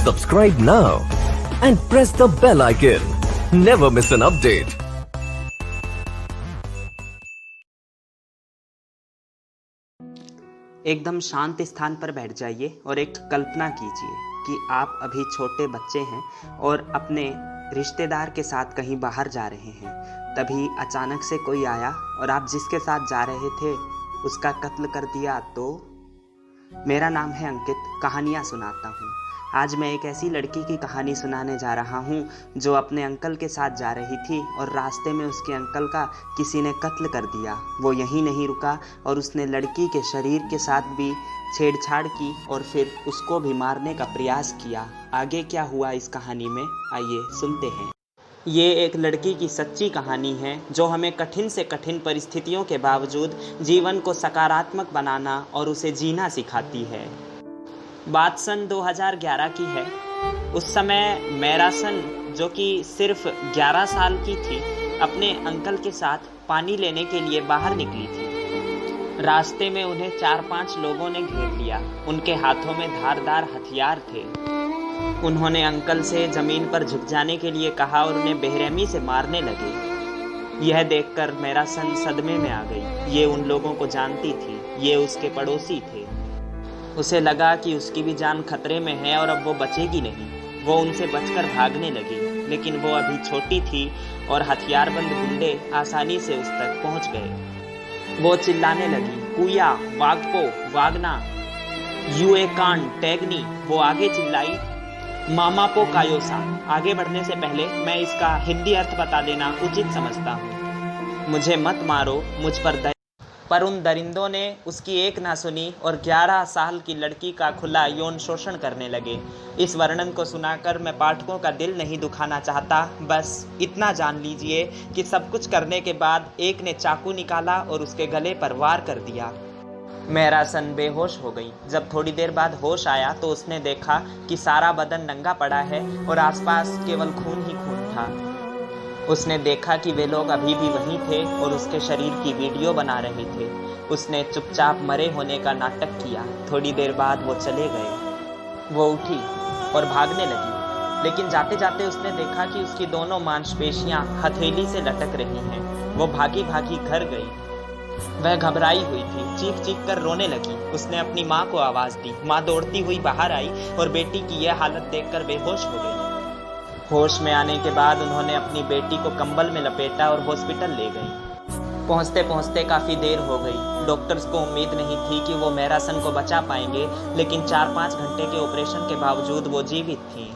Subscribe now and press the bell icon. Never miss an update. एकदम शांत स्थान पर बैठ जाइए और एक कल्पना कीजिए कि आप अभी छोटे बच्चे हैं और अपने रिश्तेदार के साथ कहीं बाहर जा रहे हैं। तभी अचानक से कोई आया और आप जिसके साथ जा रहे थे उसका कत्ल कर दिया। तो मेरा नाम है अंकित, कहानियाँ सुनाता हूँ। आज मैं एक ऐसी लड़की की कहानी सुनाने जा रहा हूँ जो अपने अंकल के साथ जा रही थी और रास्ते में उसके अंकल का किसी ने कत्ल कर दिया। वो यहीं नहीं रुका और उसने लड़की के शरीर के साथ भी छेड़छाड़ की और फिर उसको भी मारने का प्रयास किया। आगे क्या हुआ इस कहानी में, आइए सुनते हैं। ये एक लड़की की सच्ची कहानी है जो हमें कठिन से कठिन परिस्थितियों के बावजूद जीवन को सकारात्मक बनाना और उसे जीना सिखाती है। बात सन 2011 की है। उस समय मैरासन, जो कि सिर्फ 11 साल की थी, अपने अंकल के साथ पानी लेने के लिए बाहर निकली थी। रास्ते में उन्हें 4-5 लोगों ने घेर लिया। उनके हाथों में धारदार हथियार थे। उन्होंने अंकल से जमीन पर झुक जाने के लिए कहा और उन्हें बेरहमी से मारने लगे। यह देखकर मैरासन सदमे में आ गई। ये उन लोगों को जानती थी, ये उसके पड़ोसी थे। उसे लगा कि उसकी भी जान खतरे में है और अब वो बचेगी नहीं। वो उनसे बचकर भागने लगी, लेकिन वो अभी छोटी थी और हथियारबंद गुंडे आसानी से उस तक पहुंच गए। वो चिल्लाने लगी, कुया, वागपो, वागना, यूए कान, टैगनी। वो आगे चिल्लाई, मामा पो कायोसा। आगे बढ़ने से पहले मैं इसका हिंदी अर्थ बता देना उचित समझता हूँ। मुझे मत मारो, मुझ पर उन दरिंदों ने उसकी एक ना सुनी और 11 साल की लड़की का खुला यौन शोषण करने लगे। इस वर्णन को सुनाकर मैं पाठकों का दिल नहीं दुखाना चाहता, बस इतना जान लीजिए कि सब कुछ करने के बाद एक ने चाकू निकाला और उसके गले पर वार कर दिया। मैरासन बेहोश हो गई। जब थोड़ी देर बाद होश आया तो उसने देखा कि सारा बदन नंगा पड़ा है और आसपास केवल खून ही खून था। उसने देखा कि वे लोग अभी भी वहीं थे और उसके शरीर की वीडियो बना रहे थे। उसने चुपचाप मरे होने का नाटक किया। थोड़ी देर बाद वो चले गए। वो उठी और भागने लगी, लेकिन जाते जाते उसने देखा कि उसकी दोनों मांसपेशियां हथेली से लटक रही हैं। वो भागी भागी घर गई। वह घबराई हुई थी, चीख चीख कर रोने लगी। उसने अपनी माँ को आवाज़ दी। माँ दौड़ती हुई बाहर आई और बेटी की यह हालत देखकर बेहोश हो गई। होश में आने के बाद उन्होंने अपनी बेटी को कंबल में लपेटा और हॉस्पिटल ले गई। पहुंचते पहुंचते काफ़ी देर हो गई। डॉक्टर्स को उम्मीद नहीं थी कि वो मैरासन को बचा पाएंगे, लेकिन 4-5 घंटे के ऑपरेशन के बावजूद वो जीवित थी।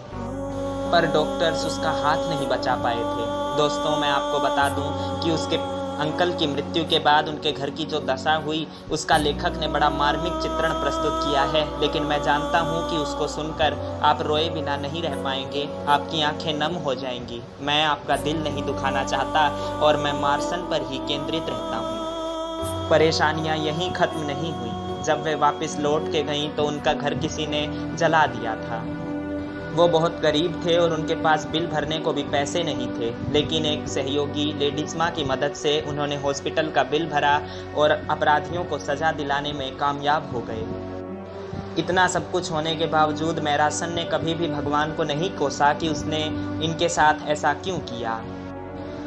पर डॉक्टर्स उसका हाथ नहीं बचा पाए थे। दोस्तों, मैं आपको बता दूं कि उसके अंकल की मृत्यु के बाद उनके घर की जो दशा हुई उसका लेखक ने बड़ा मार्मिक चित्रण प्रस्तुत किया है। लेकिन मैं जानता हूं कि उसको सुनकर आप रोए बिना नहीं रह पाएंगे, आपकी आंखें नम हो जाएंगी। मैं आपका दिल नहीं दुखाना चाहता और मैं मार्सन पर ही केंद्रित रहता हूं। परेशानियां यहीं खत्म नहीं हुई। जब वे वापस लौट के गईं तो उनका घर किसी ने जला दिया था। वो बहुत गरीब थे और उनके पास बिल भरने को भी पैसे नहीं थे, लेकिन एक सहयोगी लेडीज माँ की मदद से उन्होंने हॉस्पिटल का बिल भरा और अपराधियों को सजा दिलाने में कामयाब हो गए। इतना सब कुछ होने के बावजूद मैरासन ने कभी भी भगवान को नहीं कोसा कि उसने इनके साथ ऐसा क्यों किया।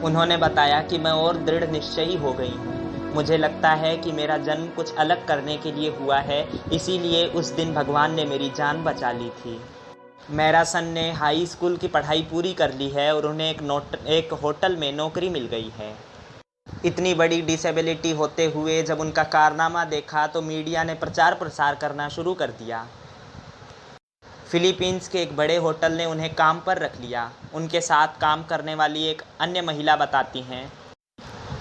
उन्होंने बताया कि मैं और दृढ़ निश्चयी हो गई हूँ। मुझे लगता है कि मेरा जन्म कुछ अलग करने के लिए हुआ है, इसीलिए उस दिन भगवान ने मेरी जान बचा ली थी। मैरासन ने हाई स्कूल की पढ़ाई पूरी कर ली है और उन्हें एक होटल में नौकरी मिल गई है। इतनी बड़ी डिसेबिलिटी होते हुए जब उनका कारनामा देखा तो मीडिया ने प्रचार प्रसार करना शुरू कर दिया। फिलीपींस के एक बड़े होटल ने उन्हें काम पर रख लिया। उनके साथ काम करने वाली एक अन्य महिला बताती हैं,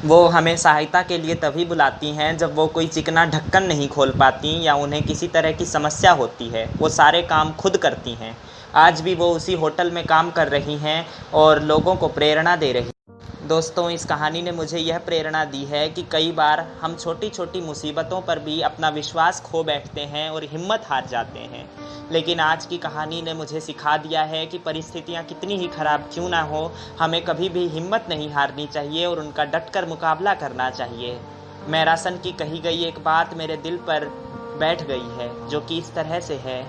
वो हमें सहायता के लिए तभी बुलाती हैं जब वो कोई चिकना ढक्कन नहीं खोल पाती या उन्हें किसी तरह की समस्या होती है। वो सारे काम खुद करती हैं। आज भी वो उसी होटल में काम कर रही हैं और लोगों को प्रेरणा दे रही हैं। दोस्तों, इस कहानी ने मुझे यह प्रेरणा दी है कि कई बार हम छोटी छोटी मुसीबतों पर भी अपना विश्वास खो बैठते हैं और हिम्मत हार जाते हैं। लेकिन आज की कहानी ने मुझे सिखा दिया है कि परिस्थितियाँ कितनी ही खराब क्यों ना हो, हमें कभी भी हिम्मत नहीं हारनी चाहिए और उनका डटकर मुकाबला करना चाहिए। मैरासन की कही गई एक बात मेरे दिल पर बैठ गई है, जो कि इस तरह से है,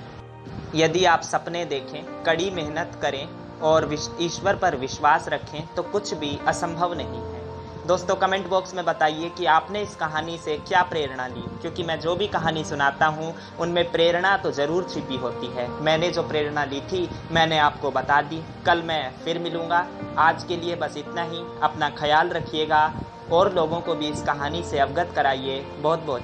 यदि आप सपने देखें, कड़ी मेहनत करें और ईश्वर पर विश्वास रखें तो कुछ भी असंभव नहीं है। दोस्तों कमेंट बॉक्स में बताइए कि आपने इस कहानी से क्या प्रेरणा ली, क्योंकि मैं जो भी कहानी सुनाता हूँ उनमें प्रेरणा तो ज़रूर छिपी होती है। मैंने जो प्रेरणा ली थी मैंने आपको बता दी। कल मैं फिर मिलूँगा। आज के लिए बस इतना ही। अपना ख्याल रखिएगा और लोगों को भी इस कहानी से अवगत कराइए। बहुत बहुत